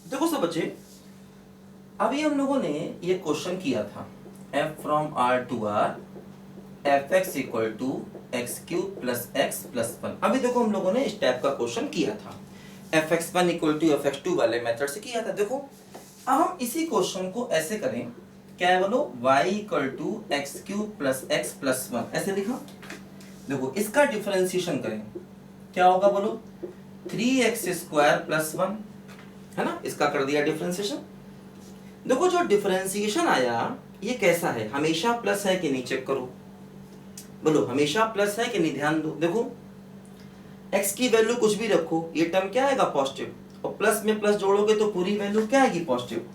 देखो सब बच्चे, अभी हम लोगों ने ये क्वेश्चन किया था f from r to r f x equal to x cube plus x plus one. अभी देखो हम लोगों ने इस टाइप का क्वेश्चन किया था, f x one equal to f x two वाले मेथड से किया था। देखो अब हम इसी क्वेश्चन को ऐसे करें, क्या है बोलो, y equal to x cube plus x plus one, ऐसे लिखा। देखो इसका डिफरेंशिएशन करें, क्या होगा बोलो, 3x स्क्वायर प्लस वन, है ना। इसका कर दिया डिफरेंशिएशन। देखो जो डिफरेंशिएशन आया ये कैसा है, हमेशा प्लस है कि नहीं, चेक करो। बोलो हमेशा प्लस है कि नहीं, ध्यान दो। देखो x की वैल्यू कुछ भी रखो, ये टर्म क्या आएगा, पॉजिटिव, और प्लस में प्लस जोड़ोगे तो पूरी वैल्यू क्या आएगी, पॉजिटिव।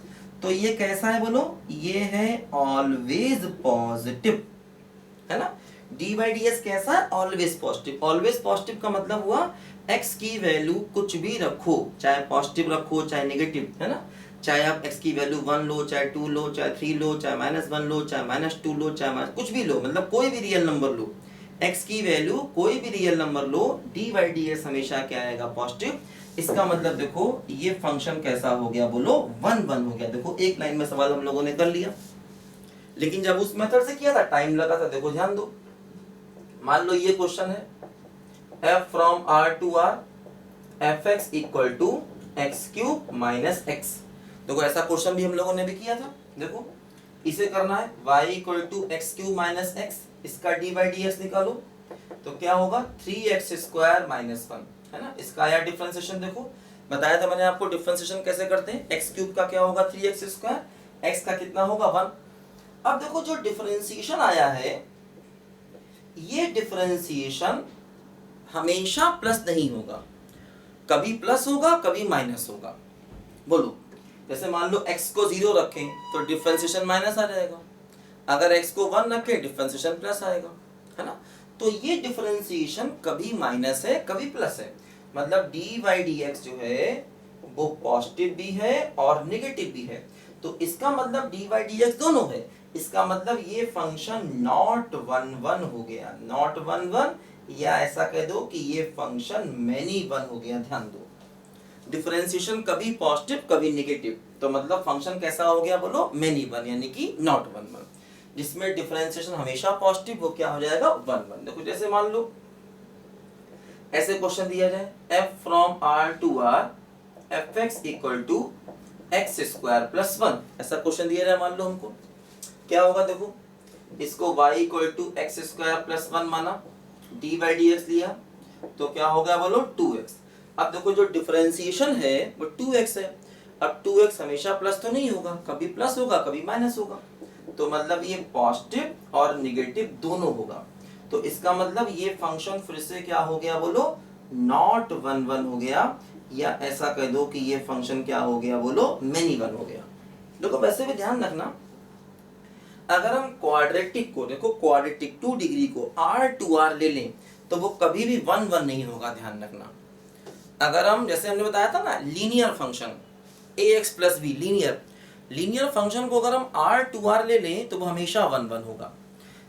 तो ये कैसा है बोलो, ये है ऑलवेज पॉजिटिव, है ना। डी बाई डी एस कैसा है, ऑलवेज पॉजिटिव। ऑलवेज पॉजिटिव का मतलब हुआ x की वैल्यू कुछ भी रखो, चाहे पॉजिटिव रखो चाहे नेगेटिव, है ना। चाहे आप x की वैल्यू 1 लो, चाहे 2 लो, चाहे 3 लो, चाहे -1 लो, चाहे -2 लो, चाहे कुछ भी लो, मतलब कोई भी रियल नंबर लो, x की वैल्यू कोई भी real number low, D by d S हमेशा क्या आएगा, पॉजिटिव। इसका मतलब देखो ये फंक्शन कैसा हो गया बोलो, 1 1 हो गया। देखो एक लाइन में सवाल हम लोगों ने कर लिया, लेकिन जब उस मेथड से किया था टाइम लगा था। देखो ध्यान दो, मान लो ये क्वेश्चन है, f from r to r f x equal to x cube minus x. देखो ऐसा क्वेश्चन भी हम लोगों ने भी किया था। देखो इसे करना है y equal to x cube minus x, इसका डी बाई डी एस निकालो तो क्या होगा, 3x स्क्वायर माइनस वन, है ना। इसका आया डिफरेंशिएशन। देखो बताया था मैंने आपको डिफरेंशिएशन कैसे करते हैं, एक्स क्यूब का क्या होगा 3x स्क्वायर, एक्स का कितना होगा 1। अब देखो जो डिफरेंशिएशन आया है, ये डिफरेंशिएशन हमेशा प्लस नहीं होगा, कभी प्लस होगा कभी माइनस होगा। बोलो जैसे मान लो x को 0 रखें तो डिफरेंशिएशन माइनस आ जाएगा, अगर x को 1 रखें डिफरेंशिएशन प्लस आएगा, है ना। तो ये डिफरेंशिएशन कभी माइनस है कभी प्लस है, मतलब डी बाई डी एक्स जो है वो पॉजिटिव भी है और नेगेटिव भी है। तो इसका मतलब डी बाई डी एक्स दोनों है, इसका मतलब ये फंक्शन नॉट 1 1 हो गया, नॉट 1 1, या ऐसा कह दो कि ये फंक्शन मैनी 1 हो गया। ध्यान दो, डिफरेंशिएशन कभी पॉजिटिव कभी नेगेटिव, तो मतलब फंक्शन कैसा हो गया बोलो, मैनी 1, यानी कि नॉट 1 1। जिसमें डिफरेंशिएशन हमेशा पॉजिटिव, वो क्या हो जाएगा 1 1। देखो जैसे मान लो ऐसे क्वेश्चन दिया जाए, f from r to r f x equal to x square plus one, ऐसा क्वेश्चन दिया जाए मान लो हमको, क्या होगा। देखो इसको y equal to x square plus one माना, डी बाई डी एक्स लिया तो क्या हो गया बोलो 2x। अब देखो जो डिफरेंशिएशन है वो 2x है, अब 2x हमेशा प्लस तो नहीं होगा, कभी प्लस होगा कभी माइनस होगा, तो मतलब ये पॉजिटिव और नेगेटिव दोनों होगा। तो इसका मतलब ये फंक्शन फिर से क्या हो गया बोलो, नॉट 1 1 हो गया, या ऐसा कह दो कि ये फंक्शन क्या हो गया बोलो, मैनी 1 हो गया। देखो वैसे भी ध्यान रखना, अगर हम क्वाड्रेटिक को, देखो क्वाड्रेटिक 2 डिग्री को r टू r ले लें तो वो कभी भी 1 1 नहीं होगा, ध्यान रखना। अगर हम जैसे हमने बताया था ना, linear function ax plus b, linear function को अगर हम r टू r ले लें तो वो हमेशा 1 1 होगा।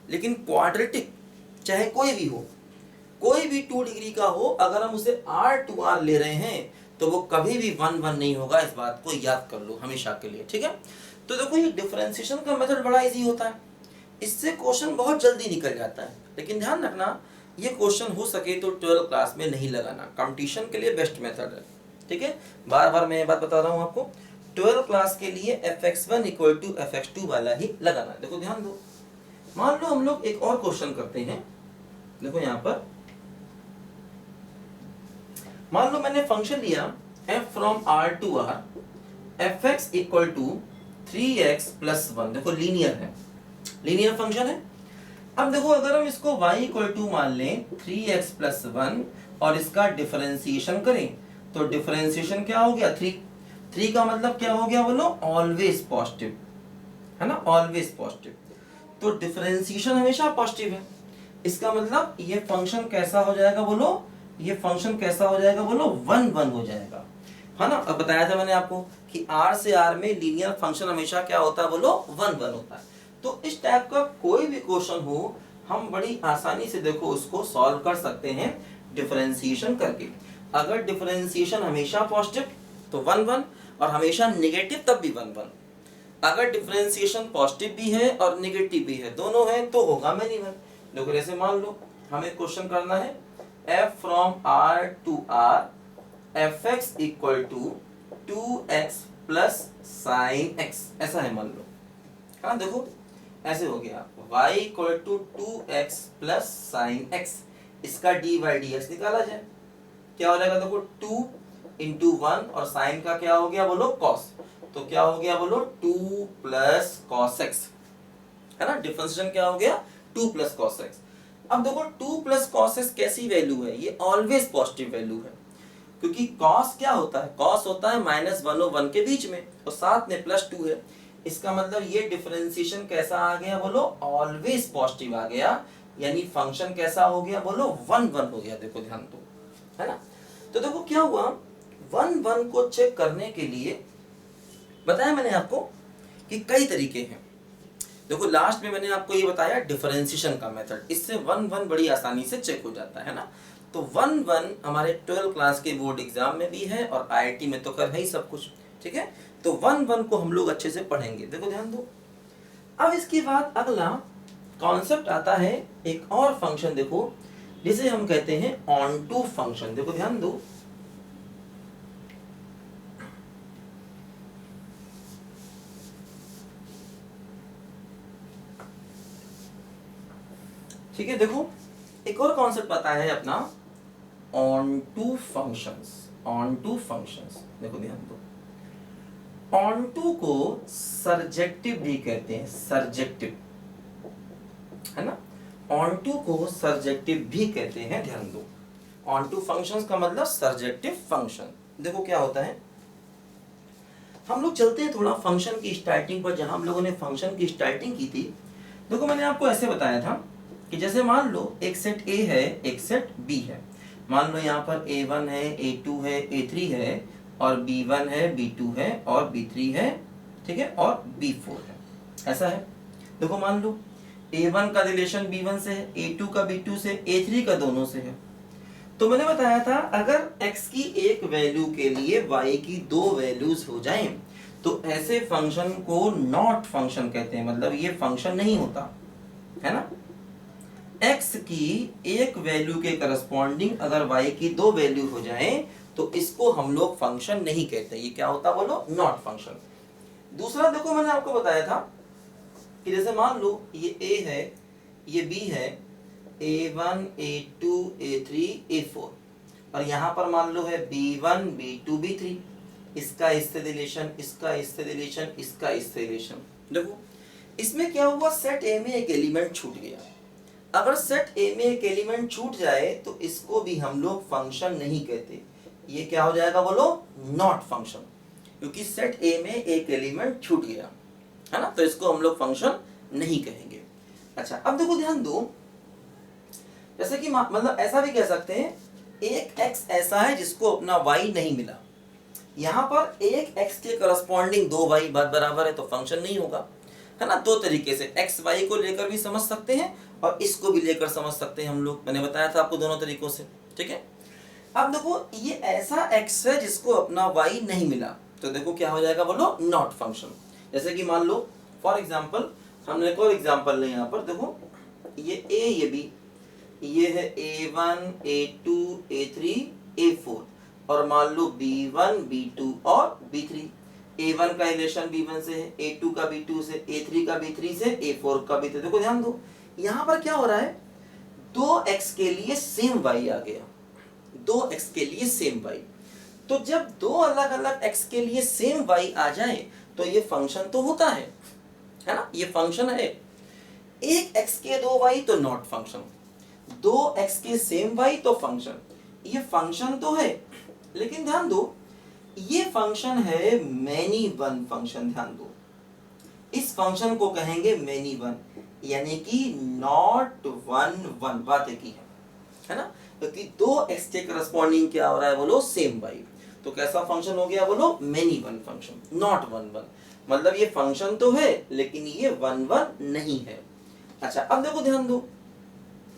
लेकिन क्वाड्रेटिक चाहे कोई भी हो, कोई भी 2 डिग्री का हो, अगर हम उसे r टू r ले रहे हैं तो वो कभी भी 1 1 नहीं होगा। इस बात को याद कर लो हमेशा के लिए, ठीक है। तो देखो ये डिफरेंशिएशन का मेथड बड़ा इजी होता है, इससे क्वेश्चन बहुत जल्दी निकल जाता है। लेकिन ध्यान रखना ये क्वेश्चन हो सके तो 12th क्लास में नहीं लगाना, कंपटीशन के लिए बेस्ट मेथड है, ठीक है। बार बार मैं ये बात बता रहा हूँ आपको, 12th क्लास के लिए fx1 इक्वल टू fx2 वाला ही लगाना। देखो ध्यान दो, मान लो हम लोग एक और क्वेश्चन करते हैं। देखो यहाँ पर मान लो मैंने फंक्शन लिया f from r to r f x equal to 3x plus 1। देखो लीनियर है, लीनियर फंक्शन है। अब देखो अगर हम इसको y इक्वल टू मान लें 3x प्लस 1 और इसका डिफरेंशिएशन करें तो डिफरेंशिएशन क्या हो गया, 3 का मतलब क्या हो गया बोलो, ऑलवेज पॉजिटिव, है ना, ऑलवेज पॉजिटिव। तो डिफरेंशिएशन हमेशा पॉजिटिव है, इसका मतलब ये फंक्शन कैसा हो जाएगा बोलो, ये फंक्शन कैसा हो जाएगा बोलो, 1 1 हो जाएगा, है ना। अब बताया था मैंने आपको कि r से r में लीनियर फंक्शन हमेशा क्या होता है बोलो, 1 1 होता है। तो इस टाइप का कोई भी क्वेश्चन हो हम बड़ी आसानी से देखो उसको सॉल्व कर सकते हैं डिफरेंशिएशन करके। अगर डिफरेंशिएशन हमेशा पॉजिटिव तो 1 1, और हमेशा नेगेटिव तब भी 1 1। अगर डिफरेंशिएशन पॉजिटिव भी है और नेगेटिव भी है, दोनों है, तो होगा मैनी वन। देखो जैसे मान लो हमें क्वेश्चन करना है f from r to r fx equal to 2x plus sine x, ऐसा है मान लो। हाँ देखो ऐसे हो गया y equal to 2x plus sine x, इसका dy dx निकाला जाए, क्या हो जाएगा देखो 2 इंटू 1 और साइन का क्या हो गया बोलो cos, तो क्या हो गया बोलो 2 प्लस cos x, है ना। डिफरेंशिएशन क्या हो गया 2 प्लस cos x। अब देखो 2 प्लस cos x कैसी वैल्यू है, ये ऑलवेज पॉजिटिव वैल्यू है, क्योंकि cos क्या होता है, cos होता है -1 और 1 के बीच में, और साथ में +2 है। इसका मतलब ये डिफरेंशिएशन कैसा आ गया बोलो, ऑलवेज पॉजिटिव आ गया, यानी फंक्शन कैसा हो गया बोलो 1 1 हो गया। देखो ध्यान दो, है ना। तो देखो क्या हुआ, 1 1 को चेक करने के लिए बताया मैंने आपको कि कई तरीके हैं। देखो लास्ट में मैंने आपको ये बताया डिफरेंशिएशन का मेथड, इससे 1 1 बड़ी आसानी से चेक हो जाता है ना। तो 1 1 हमारे 12 क्लास के बोर्ड एग्जाम में भी है और IIT में तो कर है ही सब कुछ, ठीक है। तो 1 1 को हम लोग अच्छे से पढ़ेंगे। देखो ध्यान दो, अब इसके बाद अगला कॉन्सेप्ट आता है एक और फंक्शन, देखो जिसे हम कहते हैं ऑन टू फंक्शन। देखो ध्यान दो, ठीक है। देखो एक और कॉन्सेप्ट पता है अपना onto functions, onto functions. देखो ध्यान दो, ऑन टू को सर्जेक्टिव भी कहते हैं, सर्जेक्टिव, है ना। ऑन टू को सर्जेक्टिव भी कहते हैं, ध्यान दो। ऑन टू फंक्शंस का मतलब सर्जेक्टिव फंक्शन। देखो क्या होता है, हम लोग चलते हैं थोड़ा फंक्शन की स्टार्टिंग पर, जहां हम लोगों ने फंक्शन की स्टार्टिंग की थी। देखो मैंने आपको ऐसे बताया था कि जैसे मान लो एक सेट A है, एक सेट B है। मान लो यहाँ पर A1 है, A2 है, A3 है, और B1 है, B2 है, और B3 है, ठीक है, और B4 है, ऐसा है। देखो मान लो A1 का रिलेशन B1 से है, A2 का B2 से, A3 का दोनों से है। तो मैंने बताया था अगर x की एक वैल्यू के लिए y की 2 वैल्यूज हो जाएं, तो ऐसे फंक्शन को नॉट फंक्शन कहते हैं, मतलब ये फंक्शन नहीं होता, है ना। x की एक वैल्यू के करस्पॉन्डिंग अगर y की 2 वैल्यू हो जाए तो इसको हम लोग फंक्शन नहीं कहते, ये क्या होता बोलो, नॉट फंक्शन। दूसरा देखो मैंने आपको बताया था कि जैसे मान लो ये a है, ये b है, a1 a2 a3 a4, और यहाँ पर मान लो है b1 b2 b3, इसका इससे रिलेशन, इसका इससे रिलेशन, इसका इससे रिलेशन। देखो इसमें क्या हुआ, सेट ए में एक एलिमेंट छूट गया। अगर सेट ए में एक एलिमेंट छूट जाए तो इसको भी हम लोग फंक्शन नहीं कहते, ये क्या हो जाएगा बोलो, नॉट फंक्शन, क्योंकि सेट ए में एक एलिमेंट छूट गया, है ना, तो इसको हम लोग फंक्शन नहीं कहेंगे। अच्छा अब देखो ध्यान दो, जैसे कि मतलब ऐसा भी कह सकते हैं एक x ऐसा है जिसको अपना y नहीं मिला, यहाँ पर एक x के करस्पॉन्डिंग 2 y बराबर है तो फंक्शन नहीं होगा, है ना। 2 तरीके से x y को लेकर भी समझ सकते हैं और इसको भी लेकर समझ सकते हैं हम लोग, मैंने बताया था आपको दोनों तरीकों से, ठीक है। अब देखो ये ऐसा x है जिसको अपना y नहीं मिला, तो देखो क्या हो जाएगा बोलो, नॉट फंक्शन। जैसे कि मान लो फॉर एग्जांपल, हमने एक और एग्जांपल लें यहाँ पर, देखो ये a ये b, ये है a1 a2 a3 a4, और मान लो b1 b2 और b3, a1 का रिलेशन b1 से है, a2 का b2 से, a3 का b3 से, a4 का b3। देखो ध्यान दो यहाँ पर क्या हो रहा है, 2x के लिए सेम y आ गया, 2x के लिए सेम y। तो जब 2 अलग अलग x के लिए सेम y आ जाए तो ये फंक्शन तो होता है ना, ये फंक्शन है। एक x के 2 y तो नॉट फंक्शन, 2x के सेम y तो फंक्शन, ये फंक्शन तो है। लेकिन ध्यान दो ये फंक्शन है मैनी वन फंक्शन, ध्यान दो इस फंक्शन को कहेंगे मैनी वन, यानी कि नॉट 1 1, बात एक ही है ना, क्योंकि 2x के करस्पॉन्डिंग क्या हो रहा है बोलो, सेम y, तो कैसा फंक्शन हो गया बोलो, मैनी वन फंक्शन, नॉट 1 1, मतलब ये फंक्शन तो है लेकिन ये 1 1 नहीं है। अच्छा अब देखो ध्यान दो,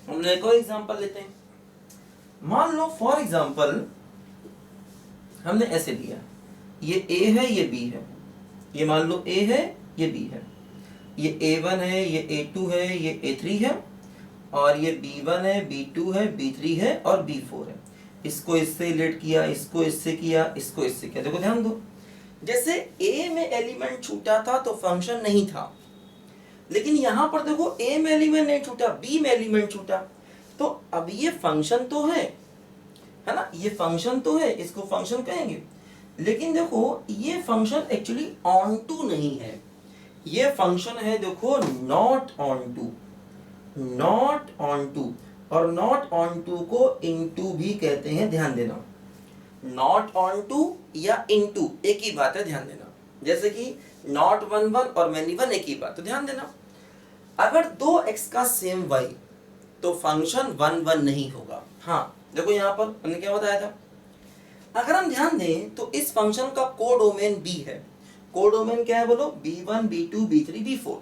हमने एक और एग्जांपल लेते हैं। मान लो फॉर एग्जांपल हमने ऐसे लिया ये ए है ये बी है, ये मान लो ए है ये बी है, ये A1 है ये A2 है ये A3 है, और ये B1 है B2 है B3 है और B4 है। इसको इससे रिलेट किया, इसको इससे किया, इसको इससे किया। देखो ध्यान दो, जैसे A में एलिमेंट छूटा था तो फंक्शन नहीं था, लेकिन यहां पर देखो A में एलिमेंट नहीं छूटा, B में एलिमेंट छूटा, तो अब ये फंक्शन तो है ना, ये फंक्शन तो है, इसको फंक्शन कहेंगे। लेकिन देखो ये फंक्शन एक्चुअली ऑन टू नहीं है, ये फंक्शन है देखो not onto, not onto. और नॉट ऑन टू को इनटू भी कहते हैं, ध्यान देना। नॉट ऑन टू या इनटू एक ही बात है, ध्यान देना। जैसे कि नॉट वन वन और मैनी वन एक ही बात, तो ध्यान देना। अगर दो एक्स का सेम वाई तो फंक्शन वन वन नहीं होगा। हाँ देखो यहाँ पर हमने क्या बताया था, अगर हम ध्यान दें तो इस फंक्शन का कोडोमेन बी है। कोडोमेन क्या है बोलो, b1 b2 b3 b4,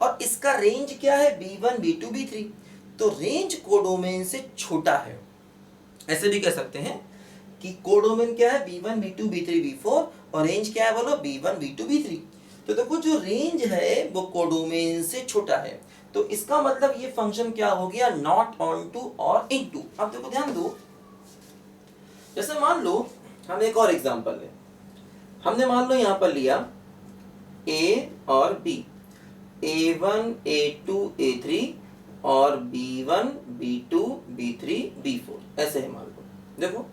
और इसका रेंज क्या है, b1 b2 b3। तो रेंज कोडोमेन से छोटा है, ऐसे भी कह सकते हैं कि कोडोमेन क्या है, b1 b2 b3 b4, और रेंज क्या है बोलो, b1 b2 b3। तो देखो जो रेंज है वो कोडोमेन से छोटा है, तो इसका मतलब ये फंक्शन क्या हो गया, नॉट ऑन टू और इनटू। अब देखो ध्यान दो, जैसे मान लो हम एक और एग्जांपल लें। हमने मान लो यहां पर लिया A और B, A1 A2 A3 और B1 B2 B3 B4, ऐसे है मान लो। देखो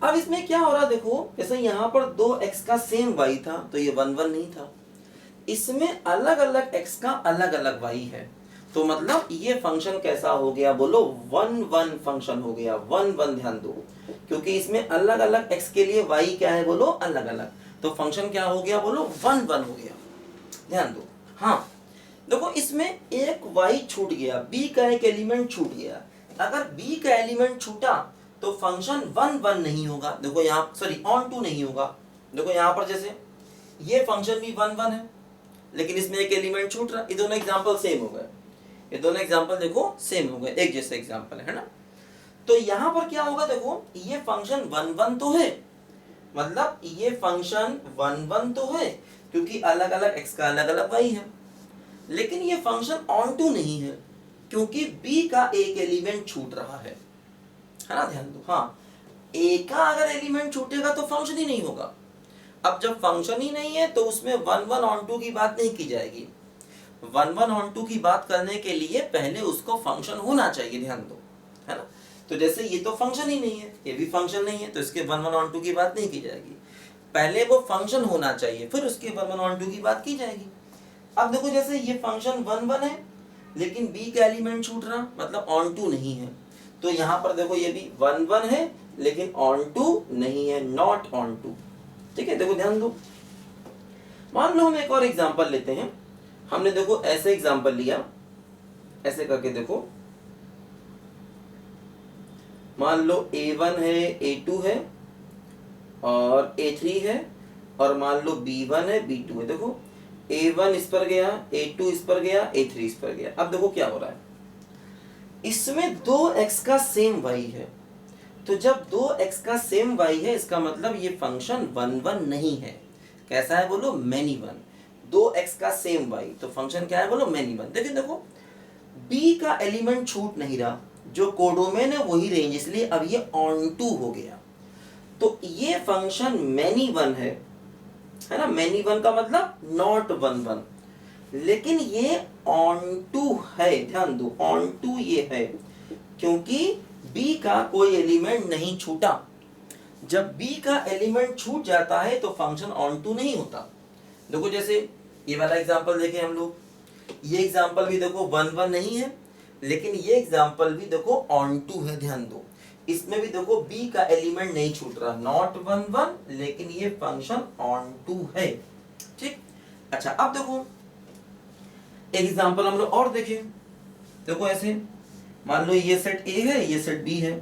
अब इसमें क्या हो रहा है, देखो जैसे यहाँ पर दो x का सेम y था तो ये 1 1 नहीं था, इसमें अलग अलग x का अलग अलग y है, तो मतलब ये फंक्शन कैसा हो गया बोलो, 1 1 फंक्शन हो गया, 1 1। ध्यान दो, क्योंकि इसमें अलग अलग x के लिए y क्या है बोलो, अलग अलग, तो फंक्शन क्या हो गया बोलो, 1 1 हो गया। ध्यान दो। हाँ देखो इसमें एक y छूट गया, b का एक एलिमेंट छूट गया। अगर b का एलिमेंट छूटा तो फंक्शन 1 1 नहीं होगा। देखो यहाँ सॉरी ऑन टू नहीं होगा। देखो यहाँ पर जैसे ये फंक्शन भी 1 1 है, लेकिन इसमें एक एलिमेंट छूट रहा। ये दोनों एग्जांपल सेम हो गए, ये दोनों एग्जांपल देखो सेम हो गए, एक जैसे एग्जांपल है ना। तो यहाँ पर क्या होगा, देखो ये फंक्शन 1 1 तो है, मतलब ये फंक्शन 1 1 तो है क्योंकि अलग अलग x का अलग अलग y है, लेकिन ये फंक्शन ऑन टू नहीं है क्योंकि b का एक एलिमेंट छूट रहा है ना। ध्यान दो। हाँ a का अगर एलिमेंट छूटेगा तो फंक्शन ही नहीं होगा। अब जब फंक्शन ही नहीं है तो उसमें 1 1 ऑन टू की बात नहीं की जाएगी। 1 1 ऑन टू की बात करने के लिए पहले उसको फंक्शन होना चाहिए, ध्यान दो, है ना। तो जैसे ये तो फंक्शन ही नहीं है, ये भी फंक्शन नहीं है, तो इसके 1 1 ऑन टू की बात नहीं की जाएगी। पहले वो फंक्शन होना चाहिए, फिर उसके 1 1 ऑन टू की बात की जाएगी। अब देखो जैसे ये फंक्शन 1 1 है लेकिन b का एलिमेंट छूट रहा, मतलब ऑन टू नहीं है, तो यहाँ पर देखो ये भी 1 1 है लेकिन ऑन टू नहीं है, नॉट ऑन टू। ठीक है, देखो ध्यान दो। मान लो हम एक और एग्जांपल लेते हैं। हमने देखो ऐसे एग्जांपल लिया, ऐसे करके देखो, मान लो A1 है A2 है और A3 है, और मान लो B1 है B2 है। देखो A1 इस पर गया, A2 इस पर गया, A3 इस पर गया। अब देखो क्या हो रहा है, इसमें दो x का सेम y है, तो जब दो x का सेम y है इसका मतलब ये फंक्शन 1 1 नहीं है। कैसा है बोलो, मैनी वन। दो x का सेम y तो फंक्शन क्या है बोलो, मैनी वन। देखिए देखो b का एलिमेंट छूट नहीं रहा, जो कोडोमेन है वही रेंज, इसलिए अब ये ऑन टू हो गया, तो ये फंक्शन मैनी वन है ना। मैनी वन का मतलब नॉट 1 1, लेकिन ये ऑन टू है। ध्यान दो, ऑन टू ये है क्योंकि b का कोई एलिमेंट नहीं छूटा। जब b का एलिमेंट छूट जाता है तो फंक्शन ऑन टू नहीं होता। देखो जैसे ये वाला एग्जांपल देखें हम लोग, ये एग्जांपल भी देखो 1 1 नहीं है, लेकिन ये एग्जांपल भी देखो ऑन टू है। ध्यान दो, इसमें भी देखो b का एलिमेंट नहीं छूट रहा, नॉट 1 1, लेकिन ये फंक्शन ऑन टू है। ठीक, अच्छा अब देखो एक एग्जांपल हम लोग और देखें। देखो ऐसे मान लो ये सेट A है, ये सेट B है,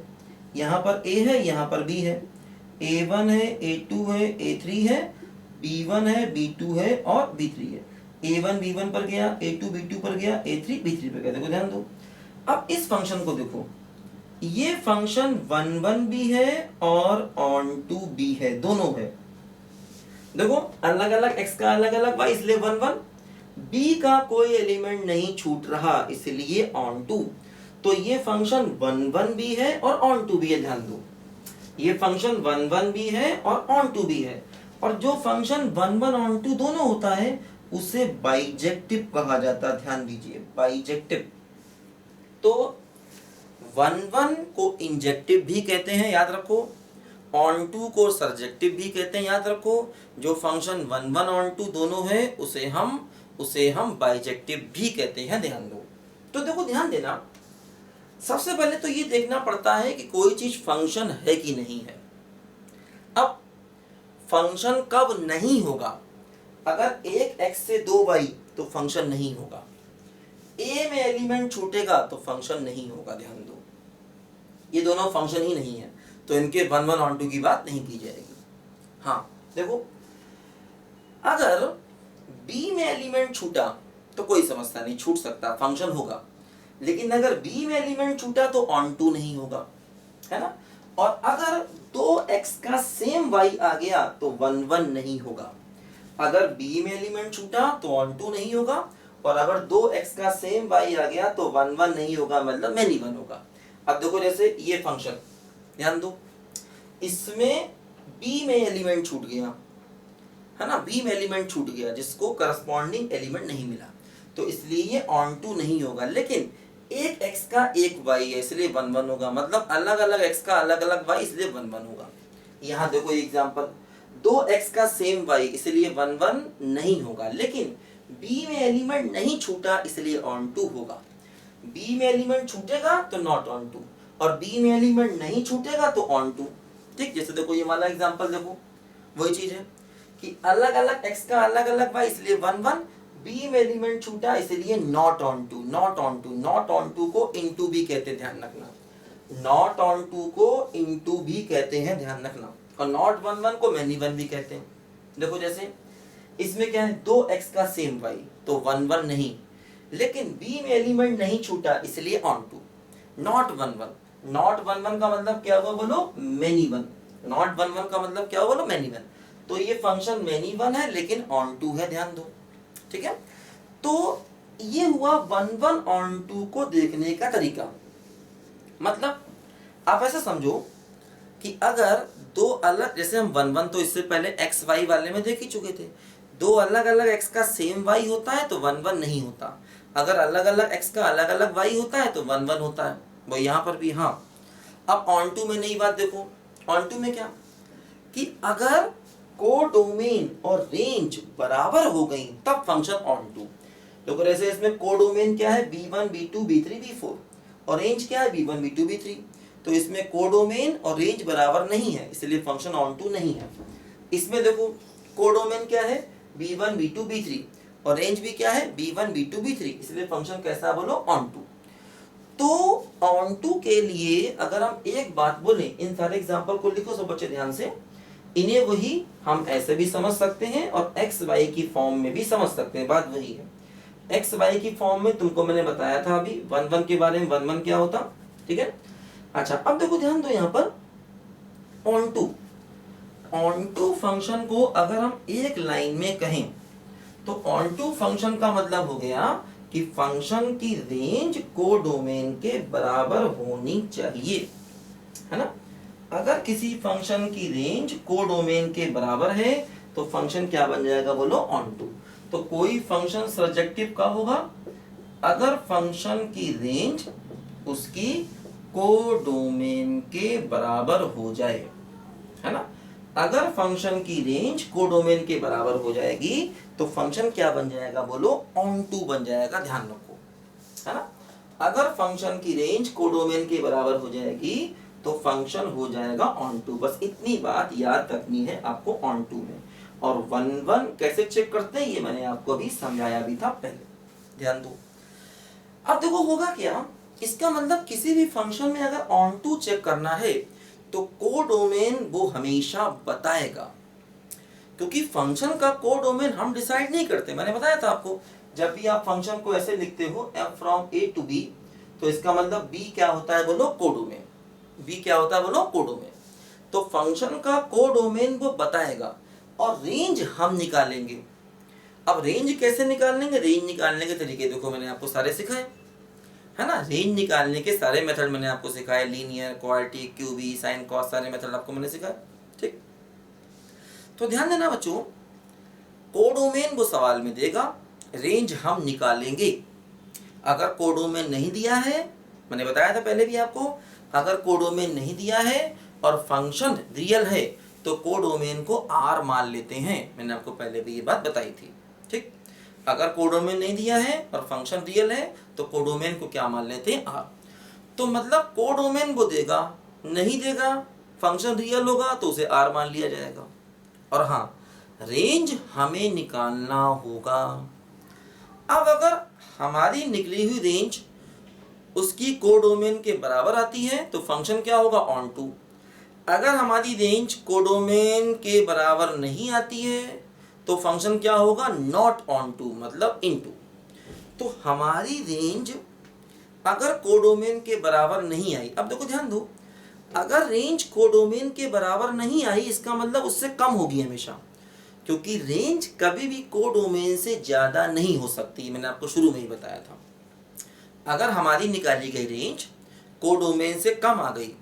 यहाँ पर A है, यहाँ पर B है, A1 है, A2 है, A3 है, B1 है, B2 है और B3 है। A1 B1 पर गया, A2 B2 पर गया, A3 B3 पर गया। देखो ध्यान दो, अब इस फंक्शन को देखो, ये फंक्शन 1 1 भी है और ऑन टू भी है, दोनों है। देखो अलग अलग x का अलग अलग y, इसलिए 1 1। b का कोई एलिमेंट नहीं छूट रहा इसलिए ऑन टू। तो ये फंक्शन 1 1 भी है और ऑन टू भी है, ध्यान दो। ये फंक्शन 1 1 भी है और ऑन टू भी है। और जो फंक्शन 1 1 ऑन टू दोनों होता है उसे बाइजेक्टिव कहा जाता है, ध्यान दीजिए, बाइजेक्टिव। तो 1 1 को इंजेक्टिव भी कहते हैं, याद रखो। ऑन टू को सर्जेक्टिव भी कहते हैं, याद रखो। जो फंक्शन 1 1 ऑन टू दोनों है उसे हम बाइजेक्टिव भी कहते हैं, ध्यान दो। तो देखो ध्यान देना, सबसे पहले तो ये देखना पड़ता है कि कोई चीज फंक्शन है कि नहीं है। अब फंक्शन कब नहीं होगा? अगर एक x से 2y तो फंक्शन नहीं होगा। a में एलिमेंट छूटेगा तो फंक्शन नहीं होगा, ध्यान दो। ये दोनों फंक्शन ही नहीं है, तो इनके 1 1 ऑन टू की बात नहीं की जाएगी। हाँ देखो, अगर b में एलिमेंट छूटा तो कोई समस्या नहीं, छूट सकता, फंक्शन होगा। लेकिन अगर b में एलिमेंट छूटा तो ऑन टू नहीं होगा, है ना। और अगर 2x का सेम y आ गया तो 1 1 नहीं होगा। अगर b में एलिमेंट छूटा तो ऑन टू नहीं होगा, और अगर 2x का सेम y आ गया तो 1 1 नहीं होगा, मतलब मैनी 1 होगा। अब देखो जैसे ये फंक्शन, ध्यान दो, इसमें b में एलिमेंट छूट गया, है ना, b में एलिमेंट छूट गया जिसको करस्पॉन्डिंग एलिमेंट नहीं मिला, तो इसलिए ये ऑन टू नहीं होगा। लेकिन एक x का एक y है इसलिए 1 1 होगा, मतलब अलग अलग x का अलग अलग y इसलिए 1 1 होगा। यहाँ देखो एग्जांपल, 2x का सेम y इसलिए 1 1 नहीं होगा। लेकिन b में एलिमेंट नहीं छूटा इसलिए ऑन टू होगा। b में एलिमेंट छूटेगा तो नॉट ऑन टू, और b में एलिमेंट नहीं छूटेगा तो ऑन टू। ठीक, जैसे देखो ये वाला एग्जांपल देखो, वही चीज है कि अलग अलग x का अलग अलग y इसलिए 1 1, b में एलिमेंट छूटा इसलिए not onto. Not onto, not onto को इनटू भी कहते हैं, ध्यान रखना। नॉट ऑन टू को इनटू भी कहते हैं, ध्यान रखना। और नॉट 1 1 को मैनी 1 भी कहते हैं। देखो जैसे इसमें क्या है, 2x का सेम y तो 1 1 नहीं, लेकिन b में एलिमेंट नहीं छूटा इसलिए ऑन टू। नॉट 1 1, नॉट 1 1 का मतलब क्या हुआ बोलो, मैनी 1। नॉट 1 1 का मतलब क्या हुआ बोलो, मैनी 1। तो ये फंक्शन मैनी 1 है लेकिन ऑन टू है, ध्यान दो। ठीक है, तो ये हुआ 1 1 ऑन टू को देखने का तरीका। मतलब आप ऐसा समझो कि अगर दो अलग, जैसे हम 1 1 तो इससे पहले x y वाले में देख ही चुके थे, दो अलग अलग x का सेम y होता है तो 1 1 नहीं होता। अगर अलग अलग x का अलग अलग y होता है तो 1 1 होता है, वो यहाँ पर भी। हाँ, अब ऑन टू में नई बात देखो, ऑन टू में क्या कि अगर कोडोमेन और रेंज बराबर हो गई तब फंक्शन ऑन टू। तो जैसे इसमें कोडोमेन क्या है, b1 b2 b3 b4, और रेंज क्या है b1 b2 b3। तो इसमें कोडोमेन और रेंज बराबर नहीं है इसलिए फंक्शन ऑन टू नहीं है। इसमें देखो कोडोमेन क्या है, b1 b2 b3, और रेंज भी क्या है b1 b2 b3, इसलिए फंक्शन कैसा बोलो, ऑन टू। तो ऑन टू के लिए अगर हम एक बात बोले, इन सारे एग्जांपल को लिखो सब बच्चे ध्यान से, इन्हें वही हम ऐसे भी समझ सकते हैं और एक्स वाई की फॉर्म में भी समझ सकते हैं, बात वही है। एक्स वाई की फॉर्म में तुमको मैंने बताया था अभी 1 1 के बारे में, 1 1 क्या होता, ठीक है। अच्छा अब देखो ध्यान दो, यहाँ पर onto, onto function को अगर हम एक लाइन में कहें तो ऑन टू फंक्शन का मतलब हो गया कि फंक्शन की रेंज कोडोमेन के बराबर होनी चाहिए, है ना। अगर किसी फंक्शन की रेंज कोडोमेन के बराबर है तो फंक्शन क्या बन जाएगा बोलो, ऑन टू। तो कोई फंक्शन सर्जेक्टिव कब होगा, अगर फंक्शन की रेंज उसकी कोडोमेन के बराबर हो जाए, है ना। अगर फंक्शन की रेंज कोडोमेन के बराबर हो जाएगी तो फंक्शन क्या बन जाएगा बोलो, ऑन टू बन जाएगा, ध्यान रखो, है ना। अगर फंक्शन की रेंज कोडोमेन के बराबर हो जाएगी तो फंक्शन हो जाएगा ऑन टू। बस इतनी बात याद रखनी है आपको ऑन टू में। और 1 1 कैसे चेक करते हैं ये मैंने आपको अभी समझाया भी था पहले, ध्यान दो। अब देखो होगा क्या, इसका मतलब किसी भी फंक्शन में अगर ऑन टू चेक करना है तो कोडोमेन वो हमेशा बताएगा, क्योंकि फंक्शन का कोडोमेन हम डिसाइड नहीं करते। मैंने बताया था आपको, जब भी आप फंक्शन को ऐसे लिखते हो f from a to b, तो इसका मतलब b क्या होता है बोलो, कोडोमेन। b क्या होता है बोलो, कोडोमेन। तो फंक्शन का कोडोमेन वो बताएगा, और रेंज हम निकालेंगे। अब रेंज कैसे निकालेंगे? रेंज निकालने के तरीके देखो मैंने आपको सारे सिखाए, है ना। रेंज निकालने के सारे मेथड मैंने आपको सिखाए, linear, quadratic, cubic, sine, cos, सारे मेथड आपको मैंने सिखाए, ठीक। तो ध्यान देना बच्चों, कोडोमेन वो सवाल में देगा, रेंज हम निकालेंगे। अगर कोडोमेन नहीं दिया है, मैंने बताया था पहले भी आपको, अगर कोडोमेन नहीं दिया है और फंक्शन रियल है तो कोडोमेन को आर मान लेते हैं। मैंने आपको पहले भी ये बात बताई थी, ठीक। अगर कोडोमेन नहीं दिया है और फंक्शन रियल है तो कोडोमेन को क्या मान लेते हैं? आर। तो मतलब कोडोमेन वो देगा, नहीं देगा, फंक्शन रियल होगा तो उसे आर मान लिया जाएगा। और हाँ, रेंज हमें निकालना होगा। अब अगर हमारी निकली हुई रेंज उसकी कोडोमेन के बराबर आती है तो फंक्शन क्या होगा? Onto. अगर हमारी रेंज कोडोमेन के बराबर नहीं आती है तो फंक्शन क्या होगा? नॉट ऑन टू, मतलब इनटू। तो हमारी रेंज अगर कोडोमेन के बराबर नहीं आई, अब देखो ध्यान दो, अगर रेंज कोडोमेन के बराबर नहीं आई इसका मतलब उससे कम होगी हमेशा, क्योंकि रेंज कभी भी कोडोमेन से ज्यादा नहीं हो सकती। मैंने आपको शुरू में ही बताया था, अगर हमारी निकाली गई रेंज कोडोमेन से कम आ गई,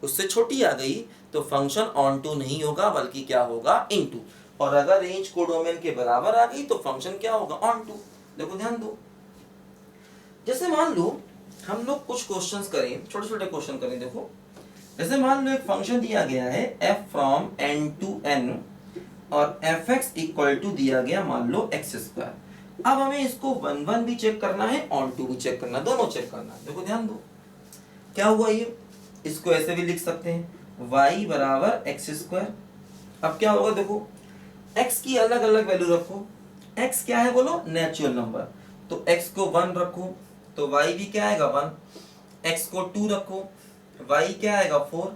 उससे छोटी आ गई, तो फंक्शन ऑन टू नहीं होगा बल्कि क्या होगा? इनटू। और अगर रेंज कोडोमेन के बराबर आ गई तो फंक्शन क्या होगा? Onto. देखो ध्यान दो, जैसे मान लो हम लोग कुछ क्वेश्चंस करें, छोटे छोटे क्वेश्चन करें। देखो जैसे मान लो एक फंक्शन दिया गया है f from n to n और fx इक्वल टू दिया गया मान लो x स्क्वायर। अब हमें इसको 1 1 भी चेक करना है, ऑन टू भी चेक करना, दोनों चेक करना है। देखो ध्यान दो क्या हुआ, ये इसको ऐसे भी लिख सकते हैं y बराबर एक्स स्क्वायर। अब क्या होगा? देखो x की अलग अलग वैल्यू रखो, x क्या है बोलो? Natural number. तो x को 1 रखो तो y भी क्या आएगा? 1। x को 2 रखो, y क्या आएगा? 4।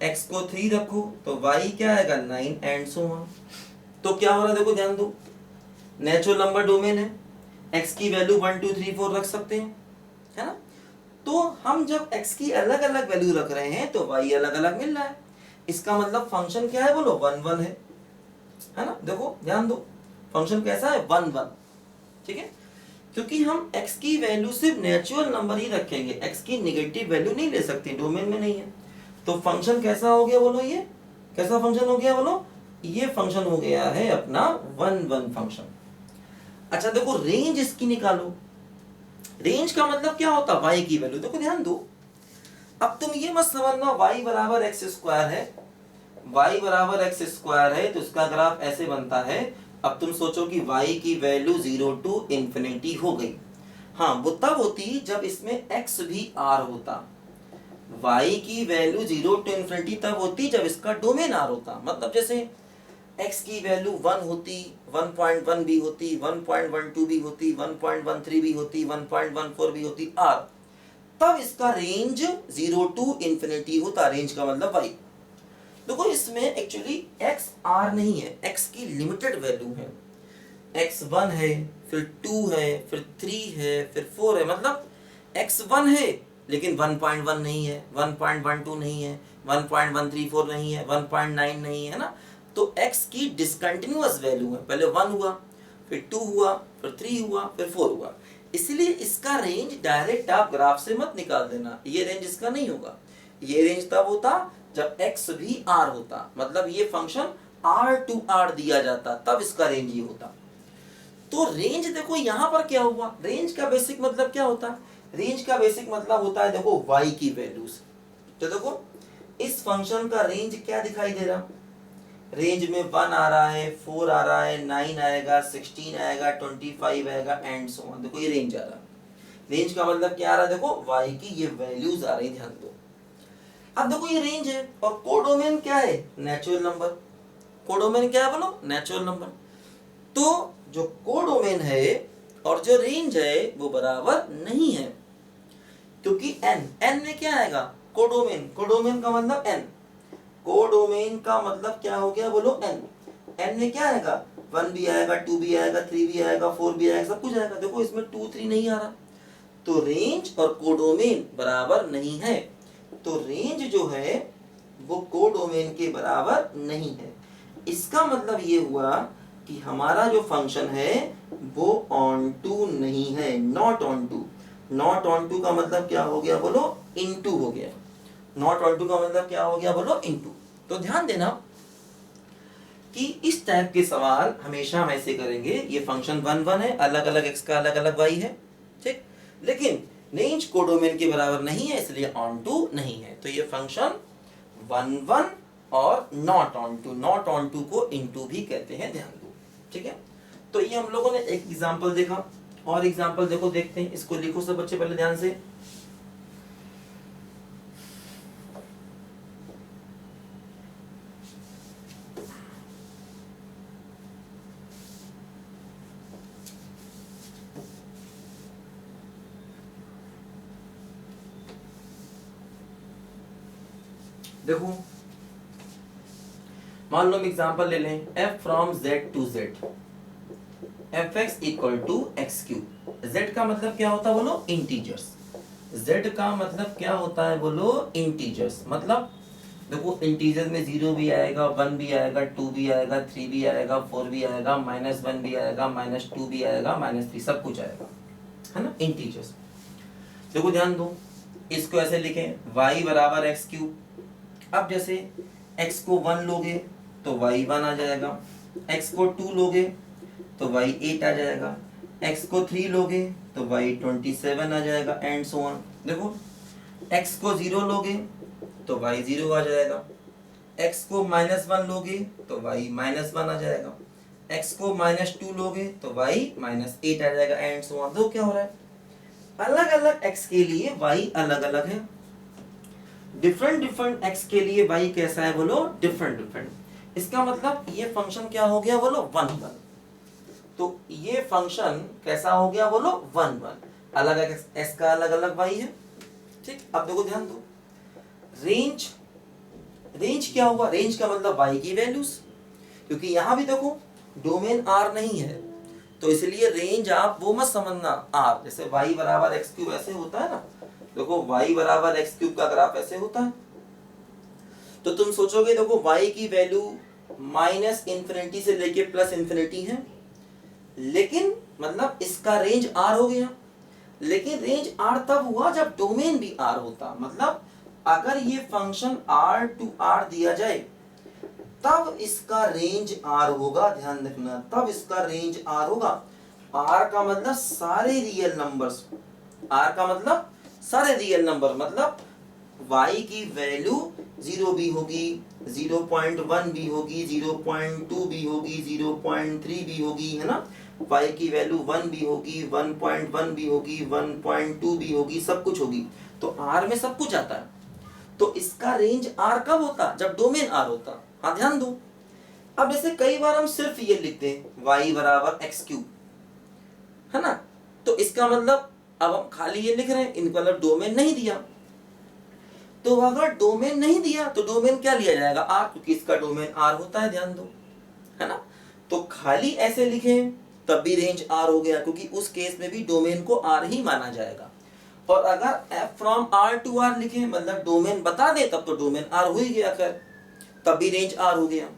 x को 3 रखो तो y क्या आएगा? 9 एंड सो ऑन। तो क्या हो रहा है? देखो ध्यान दो, नेचुरल नंबर डोमेन है, x की वैल्यू 1 2 3 4 रख सकते हैं, है ना। तो हम जब x की अलग अलग वैल्यू रख रहे हैं तो y अलग अलग मिल रहा है, इसका मतलब फंक्शन क्या है बोलो? 1 1 है ना। देखो ध्यान दो, फंक्शन कैसा है? 1 1, ठीक है। क्योंकि हम x की वैल्यू सिर्फ नेचुरल नंबर ही रखेंगे, x की नेगेटिव वैल्यू नहीं ले सकते, डोमेन में नहीं है। तो फंक्शन कैसा हो गया बोलो? ये कैसा फंक्शन हो गया बोलो? ये फंक्शन हो गया है अपना 1 1 फंक्शन। अच्छा देखो, रेंज इसकी निकालो। रेंज का मतलब क्या होता है? y की वैल्यू। देखो ध्यान दो, अब तुम ये मत समझना y बराबर एक्स स्क्वायर है, y बराबर एक्स स्क्वायर है तो इसका ग्राफ ऐसे बनता है। अब तुम सोचो कि y की वैल्यू 0 टू इंफिनिटी हो गई। हाँ, वो तब होती जब इसमें x भी r होता। y की वैल्यू 0 टू इंफिनिटी तब होती जब इसका डोमेन r होता। मतलब जैसे x की वैल्यू 1 होती, 1.1 भी होती, 1.12 भी होती, 1.13 भी होती, 1.14 भी होती r, तब इसका रेंज 0 टू इंफिनिटी होता। रेंज का मतलब y। देखो इसमें एक्चुअली x r नहीं है, x की लिमिटेड वैल्यू है। x 1 है, फिर 2 है, फिर 3 है, फिर 4 है। मतलब x 1 है लेकिन 1.1 नहीं है, 1.12 नहीं है, 1.134 नहीं है, 1.9 नहीं है ना। तो x की डिसकंटिन्यूअस वैल्यू है। पहले 1 हुआ, फिर 2 हुआ, फिर 3 हुआ, फिर 4 हुआ। इसलिए इसका रेंज डायरेक्ट आप ग्राफ से मत निकाल देना, ये रेंज इसका नहीं होगा। ये रेंज तब होता जब x भी r होता, मतलब ये फंक्शन r टू r दिया जाता, तब इसका रेंज ये होता। तो रेंज देखो यहां पर क्या हुआ, रेंज का बेसिक मतलब क्या होता है? रेंज का बेसिक मतलब होता है देखो y की वैल्यूज। तो देखो इस फंक्शन का रेंज क्या दिखाई दे रहा? रेंज में 1 आ रहा है, 4 आ रहा है, 9 आएगा, 16 आएगा, 25 आएगा एंड सो ऑन। देखो ये रेंज आ रहा है। रेंज का मतलब क्या आ रहा है? देखो y की ये वैल्यूज आ रही, ध्यान दो। अब देखो ये रेंज है और कोडोमेन क्या है? Natural number. कोडोमेन क्या है बोलो? Natural number. तो जो कोडोमेन है और जो रेंज है वो बराबर नहीं है, क्योंकि n में क्या आएगा? कोडोमेन। कोडोमेन का मतलब n। कोडोमेन का मतलब क्या हो गया बोलो? n में क्या आएगा? 1 भी आएगा, 2 भी आएगा, 3 भी आएगा, 4 भी आएगा, सब कुछ आएगा। देखो इसमें 2 3 नहीं आ रहा, तो रेंज और कोडोमेन बराबर नहीं है। तो रेंज जो है वो कोडोमेन के बराबर नहीं है। इसका मतलब ये हुआ कि हमारा जो फंक्शन है वो ऑन टू नहीं है, not onto. Not onto का मतलब क्या हो गया बोलो, इनटू हो गया। नॉट ऑन टू का मतलब क्या हो गया बोलो, इनटू। तो ध्यान देना कि इस टाइप के सवाल हमेशा हम ऐसे करेंगे, ये फंक्शन 1 1 है, अलग अलग x का अलग अलग y है, ठीक, लेकिन रेंज कोडोमेन के बराबर नहीं है, इसलिए ऑन टू नहीं है। तो ये फंक्शन 1 1 और not onto, not onto को इनटू भी कहते हैं, ध्यान दो, ठीक है। तो ये हम लोगों ने एक एग्जांपल देखा, और एग्जांपल देखो, देखते हैं, इसको लिखो सब बच्चे पहले ध्यान से। देखो मान लो हम एग्जांपल ले लें, f from z to z fx equal to x cube. z का मतलब क्या होता है बोलो, इंटीजर्स। z का मतलब क्या होता है बोलो, इंटीजर्स। मतलब देखो इंटीजर में 0 भी आएगा, 1 भी आएगा, 2 भी आएगा, 3 भी आएगा, 4 भी आएगा, -1 भी आएगा, -2 भी आएगा, -3, सब कुछ आएगा, है ना, इंटीजर्स। देखो ध्यान दो, इसको ऐसे लिखें y बराबर एक्स क्यूब। अब जैसे x को 1 लोगे तो y 1 आ जाएगा, x को 2 लोगे तो y 8 आ जाएगा, x को 3 लोगे तो y 27 आ जाएगा, एंड सो ऑन। देखो x को 0 लोगे तो y 0 आ जाएगा, x को -1 लोगे तो y -1 आ जाएगा, x को -2 लोगे तो y -8 आ जाएगा, एंड सो ऑन। तो क्या हो रहा है, अलग अलग x के लिए y अलग अलग है, डिफरेंट डिफरेंट x के लिए y कैसा है बोलो, डिफरेंट डिफरेंट। इसका मतलब ये फंक्शन क्या हो गया बोलो, 1 1। तो ये फंक्शन कैसा हो गया बोलो, 1 1, अलग अलग x का अलग अलग y है, ठीक। अब देखो ध्यान दो, रेंज, रेंज क्या हुआ, रेंज का मतलब y की वैल्यूज, क्योंकि यहां भी देखो डोमेन r नहीं है, तो इसलिए रेंज आप वो मत समझना r, जैसे y बराबर एक्स क्यूब ऐसे होता है ना, देखो y बराबर एक्स क्यूब का ग्राफ ऐसे होता है, तो तुम सोचोगे देखो y की वैल्यू -∞ से लेके +∞ है, लेकिन मतलब इसका रेंज r हो गया। लेकिन रेंज r तब हुआ जब डोमेन भी r होता, मतलब अगर ये फंक्शन r टू r दिया जाए तब इसका रेंज r होगा, ध्यान रखना, तब इसका रेंज r होगा। r का मतलब सारे रियल नंबर्स, r का मतलब सारे रियल नंबर, मतलब y की वैल्यू 0 भी होगी, 0.1 भी होगी, 0.2 भी होगी, 0.3 भी होगी, है ना, y की वैल्यू 1 भी होगी, 1.1 भी होगी, 1.2 भी होगी, सब कुछ होगी। तो r में सब कुछ आता है, तो इसका रेंज r कब होता, जब डोमेन r होता। हाँ ध्यान दो, अब जैसे कई बार हम सिर्फ ये लिखते हैं y बराबर एक्स क्यूब, है ना, तो इसका मतलब अब हम खाली ये लिख रहे हैं, इनका मतलब डोमेन नहीं दिया। तो अगर डोमेन नहीं दिया तो डोमेन क्या लिया जाएगा, r, क्योंकि इसका डोमेन r होता है, ध्यान दो, है ना। तो खाली ऐसे लिखें तब भी रेंज r हो गया, क्योंकि उस केस में भी डोमेन को r ही माना जाएगा। और अगर f from r to r लिखें, मतलब डोमेन बता दे, तब तो डोमेन r हो ही गया, खैर तब भी रेंज r हो गया,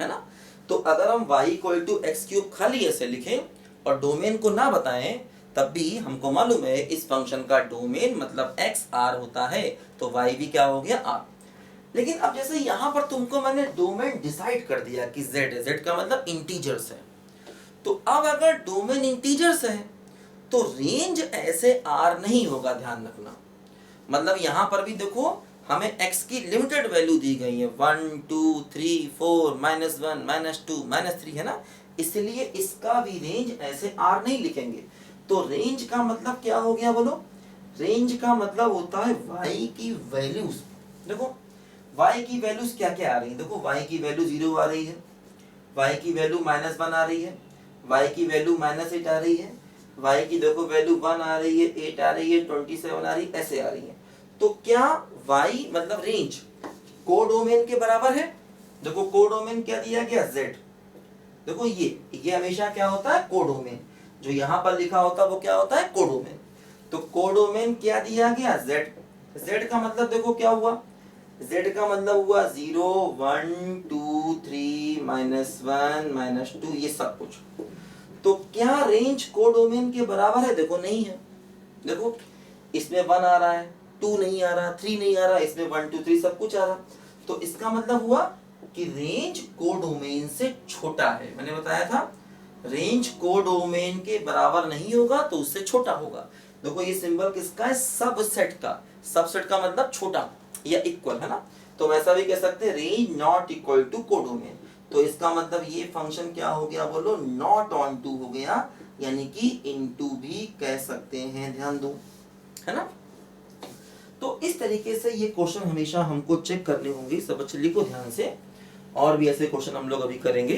है ना। तो अगर हम y equal to x cube खाली ऐसे लिखें और डोमेन को ना बताएं, तब भी हमको मालूम है इस फंक्शन का डोमेन मतलब x r होता है, तो y भी क्या हो गया, r। लेकिन अब जैसे यहाँ पर तुमको मैंने डोमेन डिसाइड कर दिया कि z है, z का मतलब इंटीजर्स है, तो अब अगर डोमेन इंटीजर्स है तो रेंज ऐसे r नहीं होगा, ध्यान रखना। मतलब यहाँ पर भी देखो हमें x की लिमिटेड वैल्यू दी गई है, 1 2 3 4 -1 -2 -3, है ना, इसलिए इसका भी रेंज ऐसे r नहीं लिखेंगे। तो रेंज का मतलब क्या हो गया बोलो, रेंज का मतलब होता है y की वैल्यूज। देखो y की वैल्यूज क्या क्या आ रही है, देखो y की वैल्यू 0 आ रही है, y की वैल्यू -1 आ रही है, y की वैल्यू -8 आ रही है, y की देखो वैल्यू 1 आ रही है, 8 आ रही है, 27 आ रही है, ऐसे आ रही है। तो क्या y मतलब रेंज कोडोमेन के बराबर है, देखो कोडोमेन क्या दिया गया, z। देखो ये हमेशा क्या होता है, कोडोमेन, जो यहाँ पर लिखा होता है वो क्या होता है, कोडोमेन। तो कोडोमेन क्या दिया गया, z। z का मतलब देखो क्या हुआ, z का मतलब हुआ 0 1 2 3 -1 -2 ये सब कुछ। तो क्या रेंज कोडोमेन के बराबर है? देखो नहीं है। देखो इसमें 1 आ रहा है, 2 नहीं आ रहा, 3 नहीं आ रहा, इसमें 1 2 3 सब कुछ आ रहा। तो इसका मतलब हुआ कि रेंज कोडोमेन से छोटा है। मैंने बताया था रेंज कोडोमेन के बराबर नहीं होगा तो उससे छोटा होगा। देखो ये सिंबल किसका है? सबसेट का। सबसेट का मतलब छोटा या इक्वल, है ना। तो वैसा भी कह सकते हैं range not equal to codomain. तो इसका मतलब ये फंक्शन क्या हो गया? बोलो नॉट ऑन टू हो गया, यानी कि इनटू भी कह सकते हैं। ध्यान दो, है ना। तो इस तरीके से ये क्वेश्चन हमेशा हमको चेक करने होंगे। सब बच्चे लिखो ध्यान से, और भी ऐसे क्वेश्चन हम लोग अभी करेंगे।